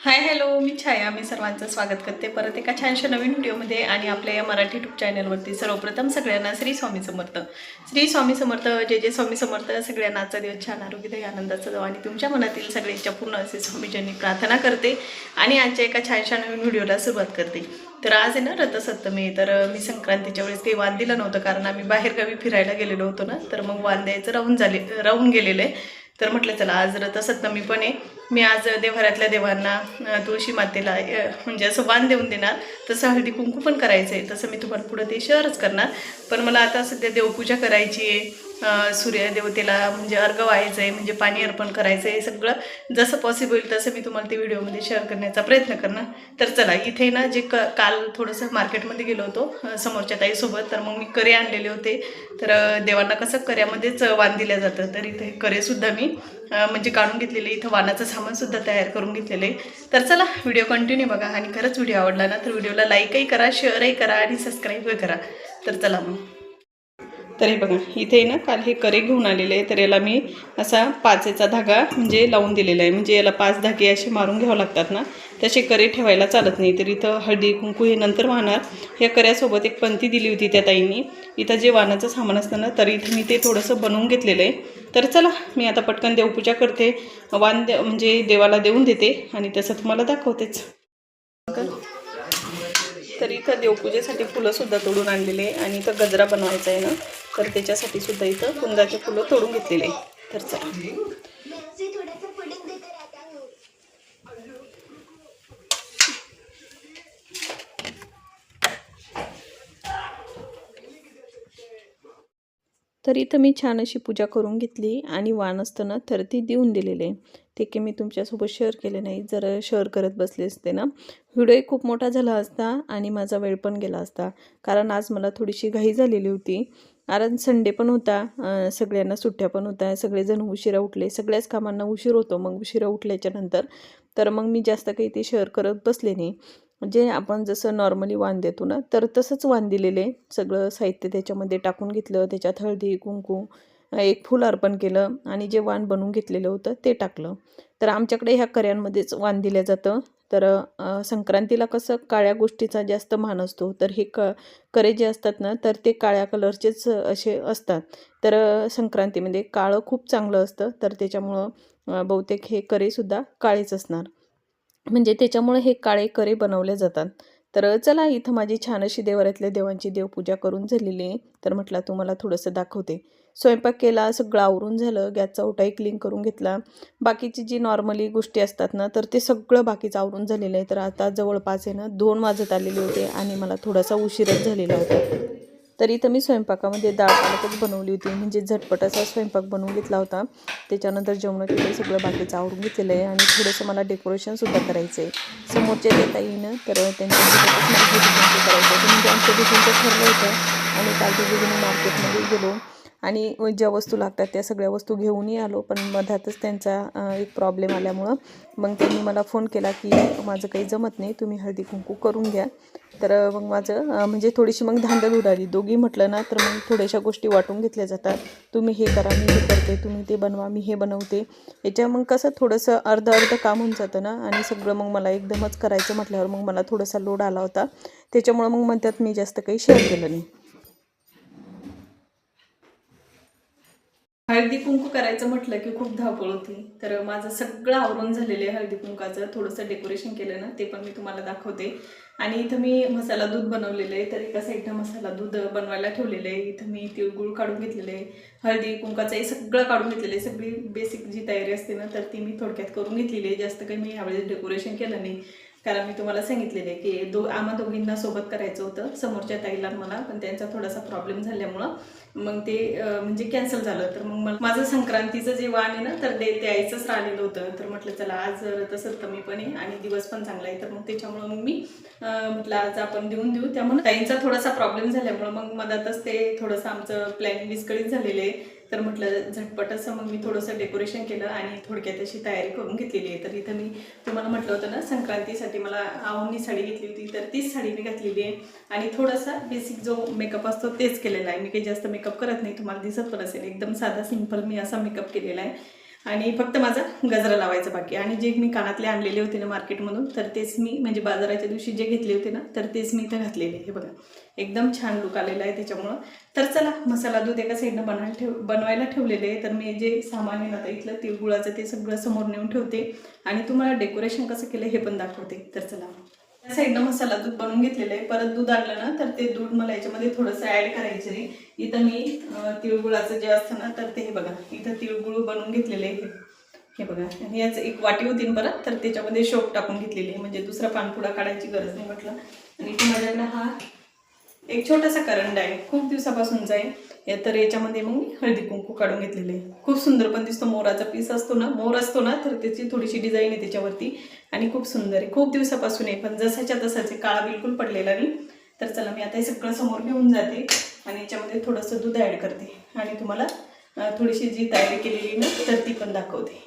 Hi hello, मी छाया. मी सर्वांचं स्वागत करते परत एका छानशा नवीन व्हिडिओमध्ये आणि आपल्या या मराठी यूट्यूब चॅनलवरती. सर्वप्रथम सगळ्यांना श्री स्वामी समर्थ. श्री स्वामी समर्थ. जे स्वामी समर्थ. सगळ्यांना आजचा दिवस छान आरोग्यदायी आनंदाचा जाऊ आणि तुमच्या मनातील सगळ्यांच्या पूर्ण असे स्वामीजींनी प्रार्थना करते आणि आजच्या एका छानशा नवीन व्हिडिओला सुरुवात करते. तर आज आहे ना रथसप्तमी. तर मी संक्रांतीच्या वेळेस काही वाद दिला नव्हतं कारण आम्ही बाहेरगावी फिरायला गेलेलो होतो ना, तर मग वाद द्यायचं राहून गेलेलं आहे. तर म्हटलं चला आज रथसप्तमी पण आहे. मी आज देवघरातल्या देवांना तुळशी मातेला म्हणजे असं वाण देऊन देणार. तसं हळदी कुंकू पण करायचं आहे. तसं मी तुम्हाला पुढं ते शेअरच करणार. पण मला आता सध्या देवपूजा करायची आहे. सूर्यदेवतेला म्हणजे अर्घ व्हायचं आहे, म्हणजे पाणी अर्पण करायचं आहे. सगळं जसं पॉसिबल तसं मी तुम्हाला ते व्हिडिओमध्ये शेअर करण्याचा प्रयत्न करणार. तर चला इथे ना जे काल थोडंसं मार्केटमध्ये गेलो होतो समोरच्या ताईसोबत, तर मग मी करे आणलेले होते. तर देवांना कसं कर्यामध्येच वाण दिलं जातं, तर इथे करेसुद्धा मी म्हणजे काढून घेतलेले. इथं वाणाचं सामानसुद्धा तयार करून घेतलेलं आहे. तर चला व्हिडिओ कंटिन्यू बघा आणि खरंच व्हिडिओ आवडला ना तर व्हिडिओला लाईकही करा, शेअरही करा आणि सबस्क्राईबही करा. तर चला मग. तर हे बघा इथे ना काल हे करे घेऊन आलेले आहे. तर याला मी असा पाचेचा धागा म्हणजे लावून दिलेला आहे. म्हणजे याला 5 धागे असे मारून घ्यावं लागतात ना, तसे करे ठेवायला चालत नाही. तर इथं हळदी कुंकू हे नंतर वाहणार. या कर्यासोबत एक पंती दिली होती त्या ताईंनी. इथं जे वाणाचं सामान असतं ना, तर इथं मी ते थोडंसं बनवून घेतलेलं आहे. तर चला मी आता पटकन देवपूजा करते. म्हणजे देवाला देऊन देते आणि तसं तुम्हाला दाखवतेच. तर इथं देवपूजेसाठी फुलंसुद्धा तोडून आणलेले आहे आणि इथं गजरा बनवायचा आहे ना, तर त्याच्यासाठी सुद्धा इथं कुंदाचे फुलं तोडून घेतलेले आहे. तर चला. तर इथं मी छान अशी पूजा करून घेतली आणि वाण असताना तर ती देऊन दिलेले. ते की मी तुमच्यासोबत शेअर केले नाही. जर शेअर करत बसले असते ना, व्हिडिओ खूप मोठा झाला असता आणि माझा वेळ पण गेला असता. कारण आज मला थोडीशी घाई झालेली होती. कारण संडे पण होता, सगळ्यांना सुट्ट्या पण होत्या. सगळेजण उशिरा उठले. सगळ्याच कामांना उशीर होतो मग उशिरा उठल्याच्या नंतर. तर मग मी जास्त काही ते शेअर करत बसले नाही. म्हणजे आपण जसं नॉर्मली वाण देतो ना, तर तसंच वाण दिलेले. सगळं साहित्य त्याच्यामध्ये टाकून घेतलं. त्याच्यात हळदी कुंकू, एक फूल अर्पण केलं आणि जे वाण बनवून घेतलेलं होतं ते टाकलं. तर आमच्याकडे ह्या कर्यांमध्येच वाण दिलं जातं. तर संक्रांतीला कसं काळ्या गोष्टीचा जास्त मान असतो. तर हे करे जे असतात ना, तर ते काळ्या कलरचेच असे असतात. तर संक्रांतीमध्ये काळं खूप चांगलं असतं. तर त्याच्यामुळं बहुतेक हे करेसुद्धा काळेच असणार. म्हणजे त्याच्यामुळे हे काळे करे बनवले जातात. तर चला इथं माझी छान अशी देवाऱ्यातल्या देवांची देवपूजा करून झालेली आहे. तर म्हटलं तुम्हाला थोडंसं दाखवते. स्वयंपाक केला, सगळं आवरून झालं, गॅसचा ओटाही क्लीन करून घेतला. बाकीची जी नॉर्मली गोष्टी असतात ना, तर ते सगळं बाकीचं आवरून झालेलं आहे. तर आता जवळपास आहे ना 2 वाजत आलेले होते आणि मला थोडासा उशीरच झालेला होता. तर इथं मी स्वयंपाकामध्ये डाळ पालकच बनवली होती. म्हणजे झटपट असा स्वयंपाक बनवून घेतला होता. त्याच्यानंतर जेवण केलं, सगळं बाकीचं आवरून घेतलेलं आहे आणि थोडंसं मला डेकोरेशनसुद्धा करायचं आहे. समोरच्या त्या ताईनं तर त्यांच्यासोबतच मला करायचं होतं. म्हणजे आमच्या दोघींचं ठरलं होतं आणि काल दोघीजणी मार्केटमध्ये गेलो आणि ज्या वस्तू लागतात त्या सगळ्या वस्तू घेऊनही आलो. पण मधातच त्यांचा एक प्रॉब्लेम आल्यामुळं मग त्यांनी मला फोन केला की माझं काही जमत नाही, तुम्ही हळदी कुंकू करून घ्या. तर मग माझं म्हणजे थोडीशी मग धांदल उडाली. दोघी म्हटलं ना तर मग थोड्याशा गोष्टी वाटून घेतल्या जातात. तुम्ही हे करा, मी हे करते, तुम्ही ते बनवा, मी हे बनवते. याच्या मग कसं थोडंसं अर्धं काम होऊन जातं ना आणि सगळं मग मला एकदमच करायचं म्हटल्यावर मग मला थोडासा लोड आला होता. त्याच्यामुळं मग म्हणतात मी जास्त काही शेअर केलं नाही. हळदी कुंकू करायचं म्हटलं की खूप धावपळ होती. तर माझं सगळं आवरून झालेलं आहे हळदी कुंकाचं. थोडंसं डेकोरेशन केलं ना, ते पण मी तुम्हाला दाखवते. आणि इथं मी मसाला दूध बनवलेलं आहे. तर एका साईडनं मसाला दूध बनवायला ठेवलेलं आहे. इथं मी तिळगुळ काढून घेतलेलं आहे. हळदी कुंकाचं हे सगळं काढून घेतलेलं आहे. सगळी बेसिक जी तयारी असते ना, तर ती मी थोडक्यात करून घेतलेली आहे. जास्त काही मी यावेळेस डेकोरेशन केलं नाही. कारण मी तुम्हाला सांगितलेलं आहे की आम्हा दोघींना सोबत करायचं होतं, समोरच्या ताईला मला. पण त्यांचा थोडासा प्रॉब्लेम झाल्यामुळं मग ते म्हणजे कॅन्सल झालं. तर मग माझं संक्रांतीचं जे वाण आहे ना, तर ते द्यायचंच राहिलेलं होतं. तर म्हटलं चला आज तसं कमी पण आहे आणि दिवस पण चांगला आहे. तर मग त्याच्यामुळं मग मी म्हटलं आज आपण देऊन देऊ. त्यामुळे ताईंचा थोडासा प्रॉब्लेम झाल्यामुळं मग मधातच ते थोडंसं आमचं प्लॅनिंग विस्कळीत झालेलं आहे. तर म्हटलं झटपट असं मग मी थोडंसं डेकोरेशन केलं आणि थोडक्यात अशी तयारी करून घेतलेली आहे. तर इथं मी तुम्हाला म्हटलं होतं ना, संक्रांतीसाठी मला आवनी साडी घेतली होती, तर तीच साडी मी घातलेली आहे. आणि थोडासा बेसिक जो मेकअप असतो तेच केलेला आहे. मी काही जास्त मेकअप करत नाही, तुम्हाला दिसत पण असेल. एकदम साधा सिंपल मी असा मेकअप केलेला आहे. आणि फक्त माझा गजरा लावायचा बाकी. आणि जे मी कानातले आणलेले होते ना मार्केटमधून, तर तेच मी म्हणजे बाजाराच्या दिवशी जे घेतले होते ना, तर तेच मी इथं घातलेले. हे बघा एकदम छान लुक आलेला आहे त्याच्यामुळं. तर चला, मसाला दूध एका साईडनं बनवायला ठेवलेले आहे. तर मी जे सामान आहे ना आता इथलं तिळगुळाचं ते सगळं समोर नेऊन ठेवते आणि तुम्हाला डेकोरेशन कसं केलं हे पण दाखवते. तर चला, त्या साईडनं मसाला दूध बनवून घेतलेलं आहे. परत दूध आणलं ना तर ते दूध मला याच्यामध्ये थोडंसं ॲड करायचं आहे. इथं मी तिळगुळाचं जे असतं ना तर ते हे बघा इथं तिळगुळ बनवून घेतलेले आहे. हे बघा, आणि याच एक वाटी होती ना परत, तर त्याच्यामध्ये शोप टाकून घेतलेली आहे, म्हणजे दुसरा पानपुडा काढायची गरज नाही म्हटलं. आणि इथे माझ्याकडे हा एक छोटासा करंडा आहे, खूप दिवसापासूनचा आहे. तर याच्यामध्ये मग मी हळदी कुंकू काढून घेतलेले आहे. खूप सुंदर पण दिसतो. मोराचा पीस असतो ना, मोर असतो ना, तर त्याची थोडीशी डिझाईन आहे त्याच्यावरती आणि खूप सुंदर आहे. खूप दिवसापासून आहे, पण जसाच्या तसाचे काळा बिलकुल पडलेला नाही. तर चला, मी आता हे सगळं समोर घेऊन जाते आणि याच्यामध्ये थोडंसं दूध ॲड करते आणि तुम्हाला थोडीशी जी तयारी केलेली ना तर ती पण दाखवते.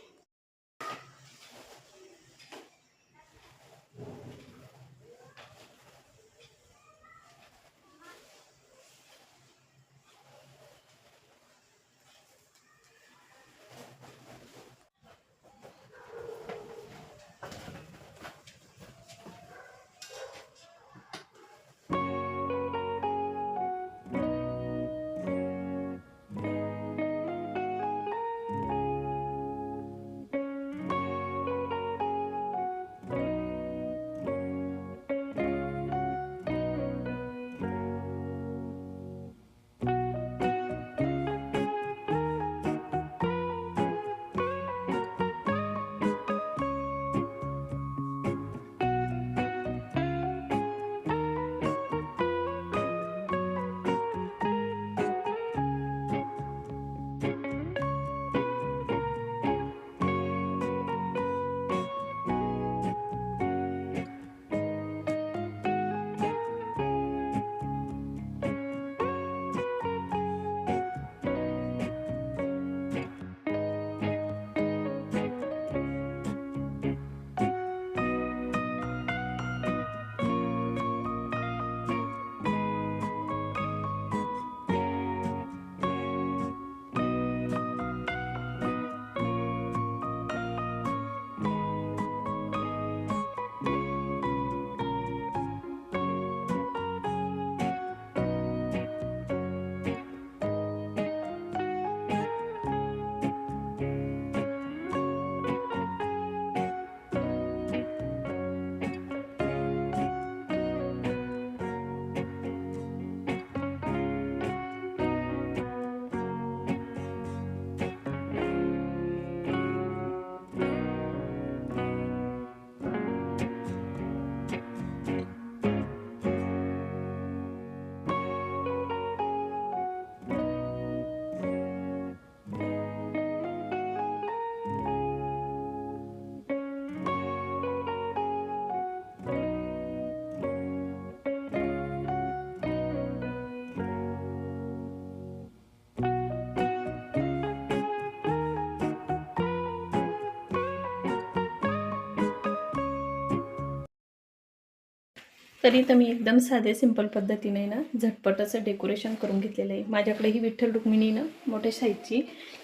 तरी तर मी एकदम साधे सिंपल पद्धतीने ना झटपट असं डेकोरेशन करून घेतलेलं आहे. माझ्याकडे ही विठ्ठल रुक्मिणी ना मोठ्या साईजची,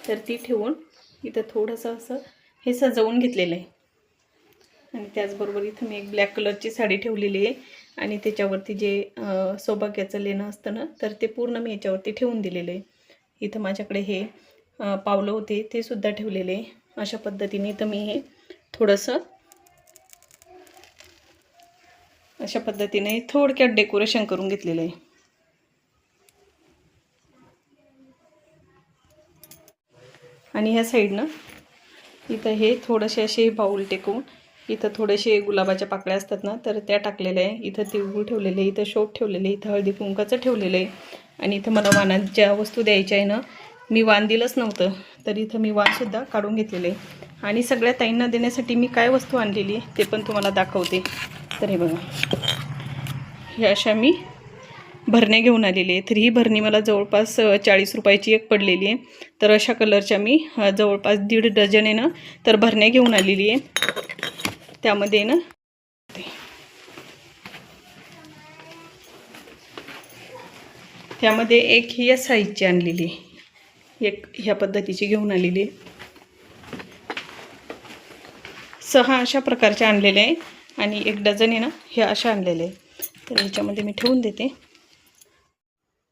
तर ती ठेवून इथं थोडंसं असं हे सजवून घेतलेलं आहे. आणि त्याचबरोबर इथं मी एक ब्लॅक कलरची साडी ठेवलेली आहे आणि त्याच्यावरती जे सौभाग्याचं लेणं असतं ना तर ते पूर्ण मी याच्यावरती ठेवून दिलेलं आहे. इथं माझ्याकडे हे पावलं होते ते सुद्धा ठेवलेले आहे. अशा पद्धतीने इथं मी हे थोडंसं अशा पद्धतीने थोडक्यात डेकोरेशन करून घेतलेलं आहे. आणि ह्या साईडनं इथं हे थोडेसे असे बाऊल टेकवून इथं थोडेसे गुलाबाच्या पाकळ्या असतात ना तर त्या टाकलेल्या आहे. इथं तिळगुळ ठेवलेले, इथं शोप ठेवलेले, इथं हळदी कुंकाचं ठेवलेलं आहे. आणि इथं मला वाणाच्या वस्तू द्यायच्या आहे ना, मी वाण दिलंच नव्हतं, तर इथं मी वाणसुद्धा काढून घेतलेले आहे. आणि सगळ्या ताईंना देण्यासाठी मी काय वस्तू आणलेली आहे ते पण तुम्हाला दाखवते. तर हे बघा, हे अशा मी भरण्या घेऊन आलेली आहे. तर ही भरणी मला जवळपास 40 रुपयाची एक पडलेली आहे. तर अशा कलरच्या मी जवळपास 1.5 डझन आहे ना तर भरण्या घेऊन आलेली आहे. त्यामध्ये ना त्यामध्ये एक ही या साईजची आणलेली, एक ह्या पद्धतीची घेऊन आलेली आहे. 6 अशा प्रकारचे आणलेले आहे आणि 1 डझन आहे ना हे अशा आणलेले आहे. तर ह्याच्यामध्ये मी ठेवून देते.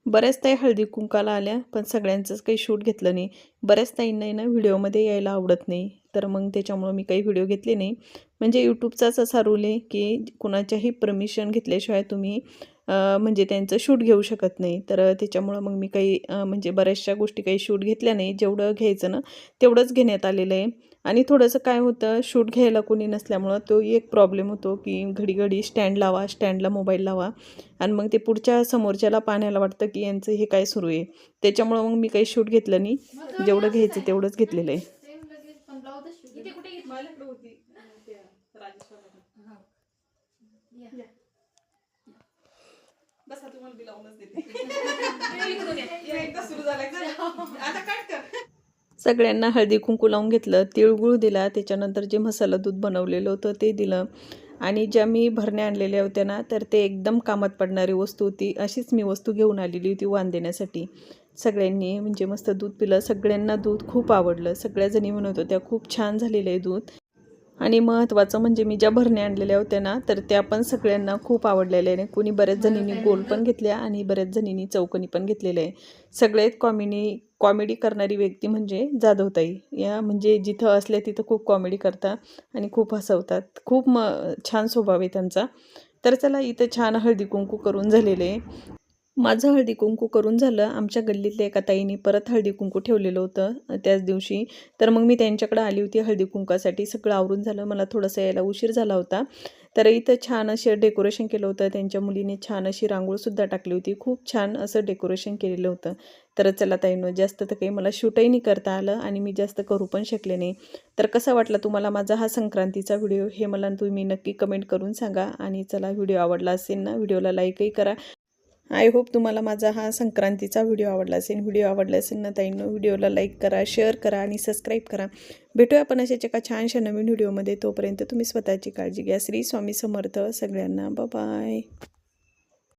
बऱ्याच ताई हळदी कुंकाला आल्या, पण सगळ्यांचंच काही शूट घेतलं नाही. बऱ्याच ताईंना ना व्हिडिओमध्ये यायला आवडत नाही, तर मग त्याच्यामुळं मी काही व्हिडिओ घेतले नाही. म्हणजे यूट्यूबचाच असा रूल आहे की कुणाच्याही परमिशन घेतल्याशिवाय तुम्ही म्हणजे त्यांचं शूट घेऊ शकत नाही. तर त्याच्यामुळं मग मी काही म्हणजे बऱ्याचशा गोष्टी काही शूट घेतल्या नाही. जेवढं घ्यायचं ना तेवढंच घेण्यात आलेलं आहे. आणि थोडंसं काय होतं, शूट घ्यायला कोणी नसल्यामुळं तो एक प्रॉब्लेम होतो की घडी स्टँड लावा, स्टँडला मोबाईल लावा आणि मग ते पुढच्या समोरच्याला पाहायला वाटतं की यांचं हे काय सुरू आहे. त्याच्यामुळं मग मी काही शूट घेतलं नाही. जेवढं घ्यायचं तेवढंच घेतलेलं आहे. सगळ्यांना हळदी कुंकू लावून घेतलं, तिळगुळ दिला, त्याच्यानंतर जे मसाला दूध बनवलेलं होतं ते दिलं आणि ज्या मी भरण्या आणलेल्या होत्या ना तर ते एकदम कामात पडणारी वस्तू होती. अशीच मी वस्तू घेऊन आलेली होती वाण देण्यासाठी. सगळ्यांनी म्हणजे मस्त दूध पिलं. सगळ्यांना दूध खूप आवडलं. सगळ्याजणी म्हणत होत्या खूप छान झालेलं आहे दूध. आणि महत्त्वाचं म्हणजे मी ज्या भरण्या आणलेल्या होत्या ना तर त्या पण सगळ्यांना खूप आवडलेल्या आहे. कोणी बऱ्याच जणींनी गोल पण घेतल्या आणि बऱ्याच जणींनी चौकोनी पण घेतलेले आहे. सगळ्यात कॉमेडी करणारी व्यक्ती म्हणजे जाधवताई. या म्हणजे जिथं असल्या तिथं खूप कॉमेडी करतात आणि खूप हसवतात. खूप छान स्वभाव आहे त्यांचा. तर चला, इथं छान हळदी कुंकू करून झालेले आहे. माझं हळदी कुंकू करून झालं. आमच्या गल्लीतल्या एका ताईने परत हळदी कुंकू ठेवलेलं होतं त्याच दिवशी. तर मग मी त्यांच्याकडे आली होती हळदी कुंकासाठी. सगळं आवरून झालं. मला थोडंसं यायला उशीर झाला होता. तर इथं छान असं डेकोरेशन केलं होतं. त्यांच्या मुलीने छान अशी रांगोळीसुद्धा टाकली होती. खूप छान असं डेकोरेशन केलेलं होतं. तर चला ताईंनो, जास्त तर काही मला शूटही नाही करता आलं आणि मी जास्त करू पण शकले नाही. तर कसा वाटला तुम्हाला माझा हा संक्रांतीचा व्हिडिओ हे मला तुम्ही नक्की कमेंट करून सांगा. आणि चला, व्हिडिओ आवडला असेल ना व्हिडिओला लाईकही करा. आय होप तुम्हाला माझा हा संक्रांतीचा व्हिडिओ आवडला असेल. व्हिडिओ आवडला असेल ना ताईंनो, व्हिडिओला लाईक करा, शेअर करा आणि सबस्क्राईब करा. भेटूया आपण अशाच एका छानशा नवीन व्हिडिओमध्ये. तोपर्यंत तुम्ही स्वतःची काळजी घ्या. श्री स्वामी समर्थ सगळ्यांना. बाय.